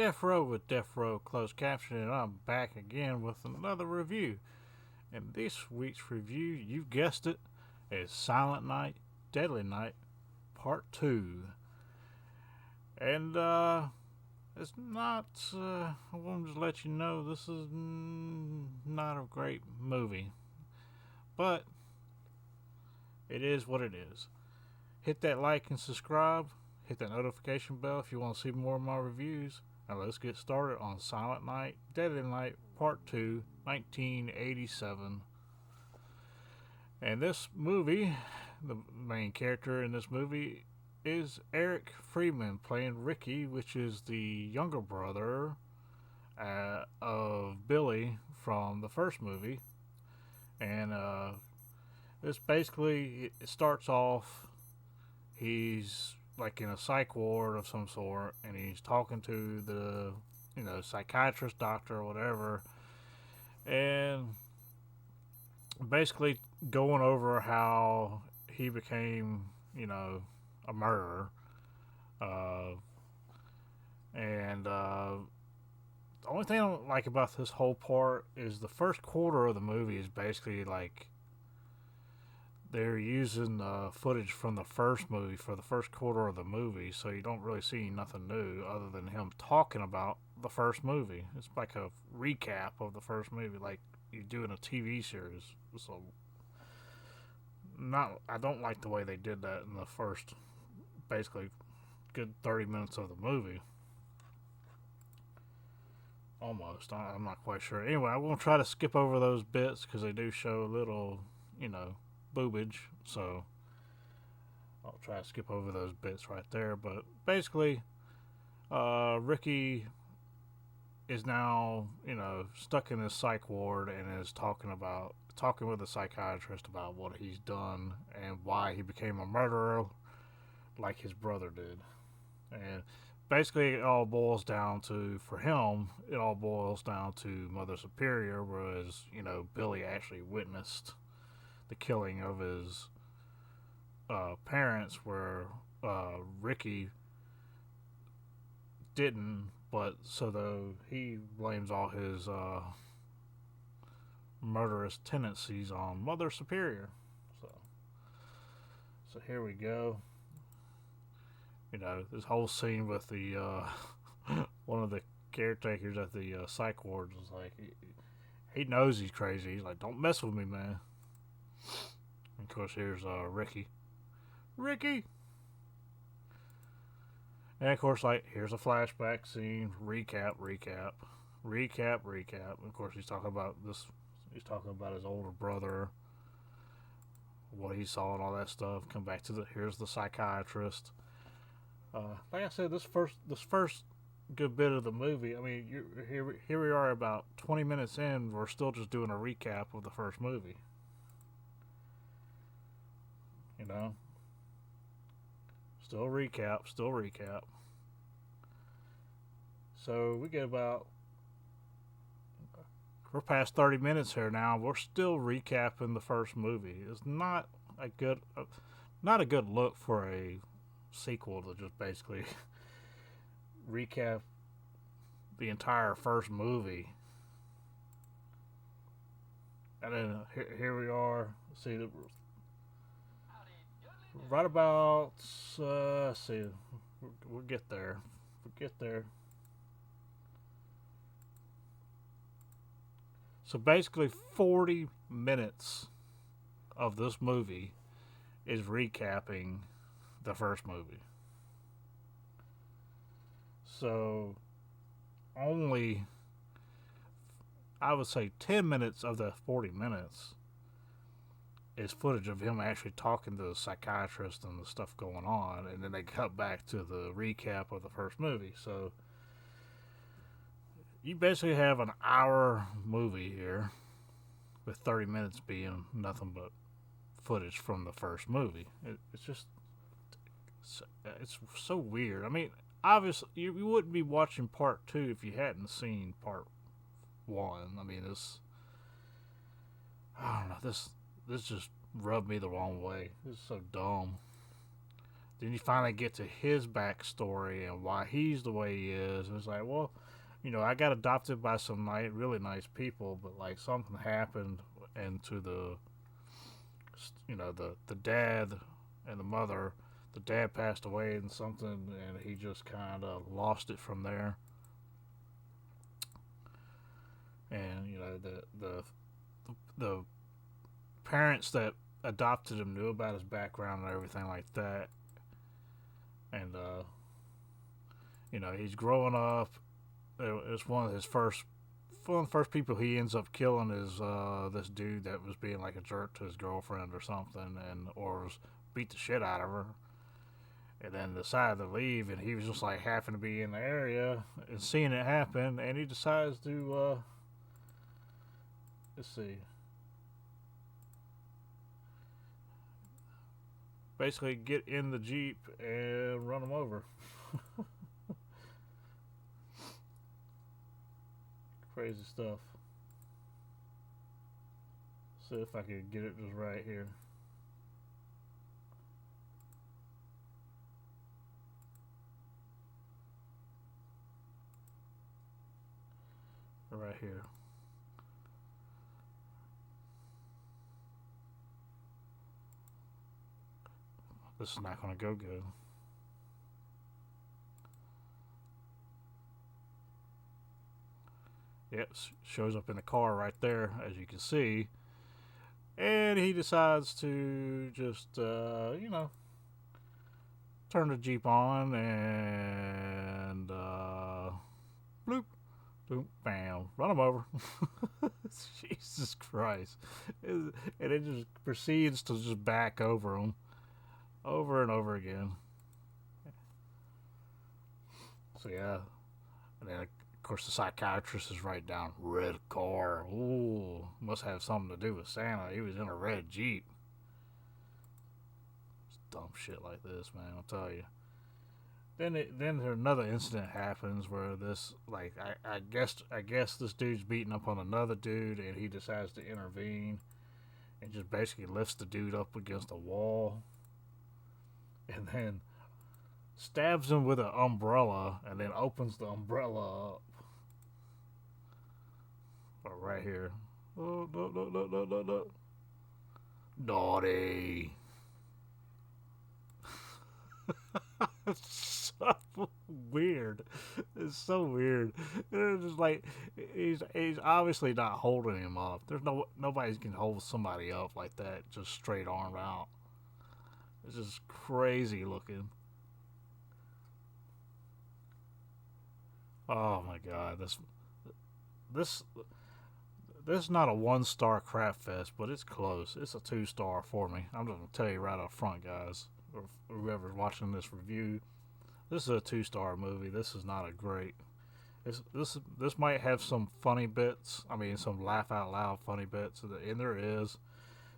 Deafrowe with Deafrowe Closed Caption, and I'm back again with another review. And this week's review, you've guessed it, is Silent Night, Deadly Night, Part 2. And, it's not, I want to let you know this is not a great movie. But, it is what it is. Hit that like and subscribe. Hit that notification bell if you want to see more of my reviews. Now let's get started on Silent Night, Deadly Night, Part 2, 1987. And this movie, the main character in this movie is Eric Freeman playing Ricky, which is the younger brother of Billy from the first movie. And this basically, it starts off, he's like in a psych ward of some sort, and he's talking to the, psychiatrist, doctor, or whatever, and basically going over how he became, a murderer. And the only thing I don't like about this whole part is the first quarter of the movie is basically like they're using footage from the first movie for the first quarter of the movie, so you don't really see nothing new other than him talking about the first movie. It's like a recap of the first movie, like you do in a TV series. So, I don't like the way they did that in the first, basically, good 30 minutes of the movie. Almost. I'm not quite sure. Anyway, I'm going to try to skip over those bits because they do show a little, boobage, so I'll try to skip over those bits right there. But basically, Ricky is now, stuck in this psych ward and is talking with a psychiatrist about what he's done and why he became a murderer like his brother did. And basically it all boils down to, for him, Mother Superior, whereas, Billy actually witnessed the killing of his parents, where Ricky didn't, but so though he blames all his murderous tendencies on Mother Superior. So here we go. This whole scene with the one of the caretakers at the psych ward was like, he knows he's crazy. He's like, "Don't mess with me, man." And of course, here's Ricky. And of course, like, here's a flashback scene, recap. Of course, he's talking about this. He's talking about his older brother, what he saw, and all that stuff. Come back to here's the psychiatrist. Like I said, this first good bit of the movie. I mean, here we are about 20 minutes in. We're still just doing a recap of the first movie. Still recap. So we get we're past 30 minutes here now. We're still recapping the first movie. It's not a good look for a sequel to just basically recap the entire first movie. And then here we are. See, right about, see, we'll get there. So basically 40 minutes of this movie is recapping the first movie. So only, I would say, 10 minutes of the 40 minutes is footage of him actually talking to the psychiatrist and the stuff going on, and then they cut back to the recap of the first movie. So you basically have an hour movie here, with 30 minutes being nothing but footage from the first movie. It's so weird. I mean, obviously you wouldn't be watching part 2 if you hadn't seen part 1. I mean, I don't know, this just rubbed me the wrong way. This is so dumb. then you finally get to his backstory and why he's the way he is. And it's like, well, I got adopted by some really nice people, but like something happened, and to the dad and the mother. The dad passed away and something, and he just kind of lost it from there. And the parents that adopted him knew about his background and everything like that. And he's growing up. It's one of the first people he ends up killing is this dude that was being like a jerk to his girlfriend or something, or beat the shit out of her. And then decided to leave, and he was just like having to be in the area and seeing it happen, and he decides to let's see, basically get in the Jeep and run him over. Crazy stuff. See if I can get it just right here. Right here. This is not going to go good. Yep, shows up in the car right there, as you can see. And he decides to just, turn the Jeep on and, bloop, boom, bam, run him over. Jesus Christ. And it just proceeds to just back over him over and over again. So, yeah. And then, of course, the psychiatrist is right down, red car. Ooh, must have something to do with Santa. He was in a red Jeep. It's dumb shit like this, man, I'll tell you. Then another incident happens where this, like, I guess this dude's beating up on another dude, and he decides to intervene and just basically lifts the dude up against a wall, and then stabs him with an umbrella, and then opens the umbrella up. Right here. Oh, no. Naughty. It's so weird. It's so weird. It's just like he's obviously not holding him up. There's nobody can hold somebody up like that, just straight arm out. It's just crazy looking. Oh my god, this is not a 1-star crap fest, but it's close. It's a 2-star for me. I'm just gonna tell you right up front, guys, or whoever's watching this review. This is a 2-star movie. This is not a great. This might have some funny bits. I mean, some laugh out loud funny bits, and there is,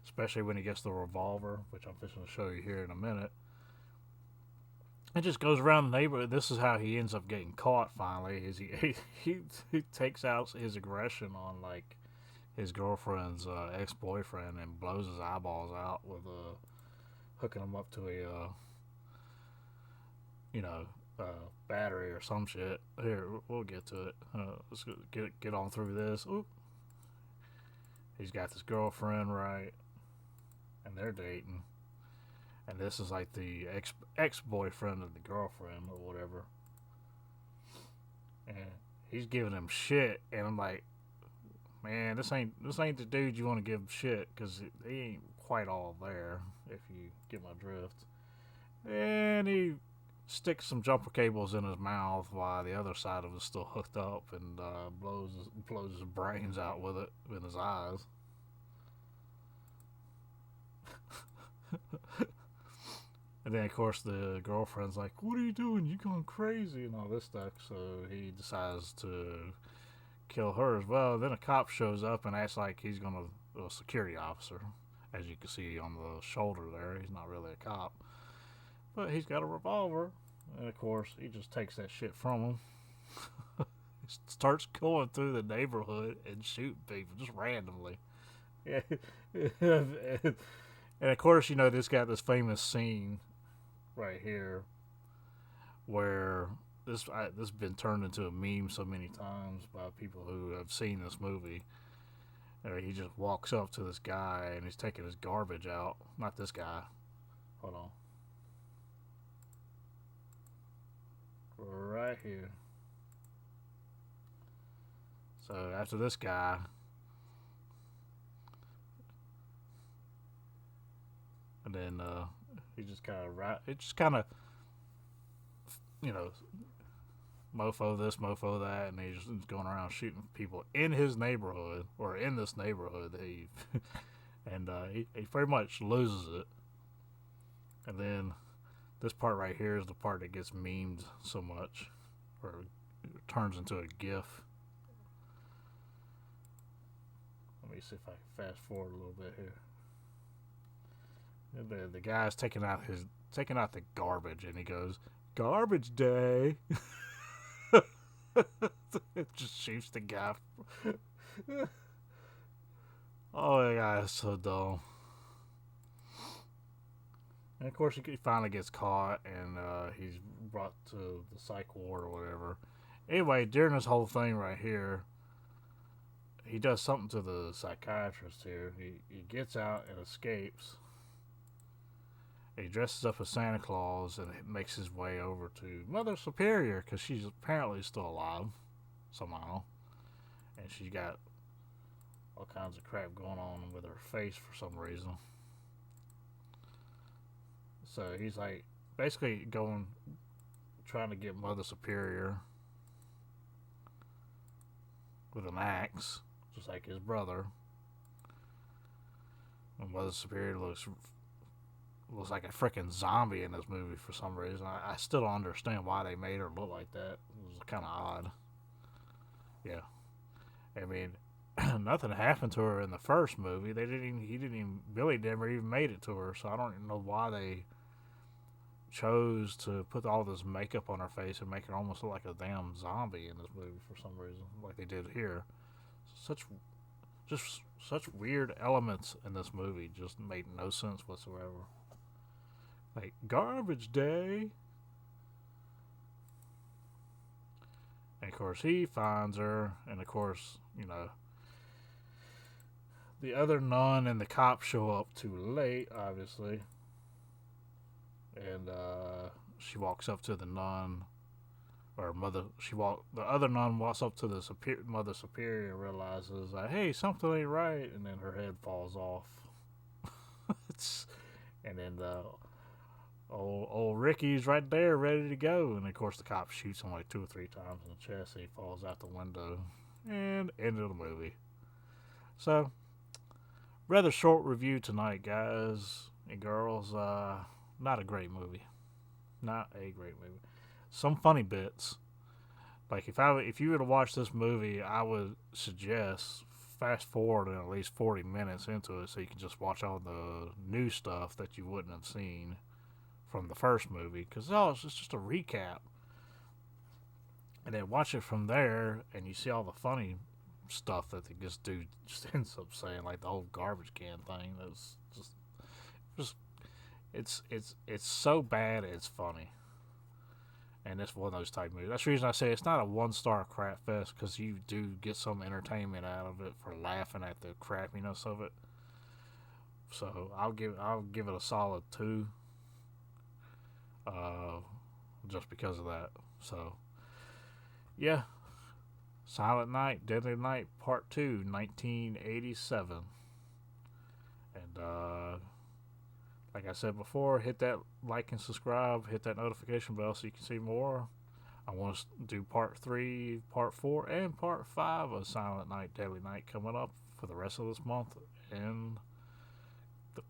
especially when he gets the revolver, which I'm just gonna show you here in a minute. It just goes around the neighborhood. This is how he ends up getting caught. Finally, is he takes out his aggression on like his girlfriend's ex-boyfriend and blows his eyeballs out with hooking him up to a battery or some shit. Here, we'll get to it. Let's get on through this. Oop. He's got this girlfriend, right, and they're dating. And this is like the ex-boyfriend of the girlfriend or whatever. And he's giving him shit, and I'm like, man, this ain't the dude you want to give shit, because he ain't quite all there, if you get my drift. And he sticks some jumper cables in his mouth while the other side of it is still hooked up, and blows his brains out with it in his eyes. And then, of course, the girlfriend's like, what are you doing? You going crazy and all this stuff. So he decides to kill her as well. Then a cop shows up and acts like he's going to, a security officer. As you can see on the shoulder there, he's not really a cop. But he's got a revolver. And, of course, he just takes that shit from him. He starts going through the neighborhood and shooting people just randomly. Yeah. And, of course, this got this famous scene right here where this has been turned into a meme so many times by people who have seen this movie. He just walks up to this guy and he's taking his garbage out. Not this guy. Hold on. Right here. So after this guy, and then he just kind of it just kind of, you know, mofo this, mofo that, and he's just going around shooting people in his neighborhood or in this neighborhood. And he pretty much loses it. And then this part right here is the part that gets memed so much, or it turns into a GIF. Let me see if I can fast forward a little bit here. The guy's taking out the garbage, and he goes, "Garbage day." It just shoots the guy. Oh my god, it's so dumb. And of course, he finally gets caught, and he's brought to the psych ward or whatever. Anyway, during this whole thing right here, he does something to the psychiatrist here. He gets out and escapes. He dresses up as Santa Claus and makes his way over to Mother Superior because she's apparently still alive somehow. And she's got all kinds of crap going on with her face for some reason. So he's like basically trying to get Mother Superior with an axe, just like his brother. And Mother Superior looks like a freaking zombie in this movie for some reason. I still don't understand why they made her look like that. It was kind of odd. Yeah, I mean, nothing happened to her in the first movie. Billy never even made it to her. So I don't even know why they chose to put all this makeup on her face and make her almost look like a damn zombie in this movie for some reason, like they did here. Such weird elements in this movie just made no sense whatsoever. Like, garbage day. And of course, he finds her, and of course, the other nun and the cop show up too late, obviously. And she walks up to the nun, or mother. The other nun walks up to the Mother Superior and realizes, hey, something ain't right, and then her head falls off. And then the old Ricky's right there, ready to go, and of course the cop shoots him like 2 or 3 times in the chest, and he falls out the window, and end of the movie. So, rather short review tonight, guys and girls. Not a great movie. Not a great movie. Some funny bits. Like if you were to watch this movie, I would suggest fast forward at least 40 minutes into it, so you can just watch all the new stuff that you wouldn't have seen from the first movie, because it's just a recap, and then watch it from there, and you see all the funny stuff that the dude just ends up saying, like the whole garbage can thing. That's just it's so bad it's funny, and it's one of those type movies. That's the reason I say it's not a 1-star crap fest, because you do get some entertainment out of it for laughing at the crappiness of it. So I'll give it a solid 2. Just because of that. So, yeah. Silent Night, Deadly Night, Part 2, 1987. And, like I said before, hit that like and subscribe, hit that notification bell so you can see more. I want to do Part 3, Part 4, and Part 5 of Silent Night, Deadly Night coming up for the rest of this month and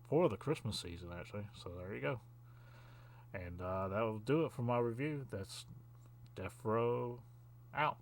for the Christmas season, actually. So, there you go. And that will do it for my review. That's Deafrowe out.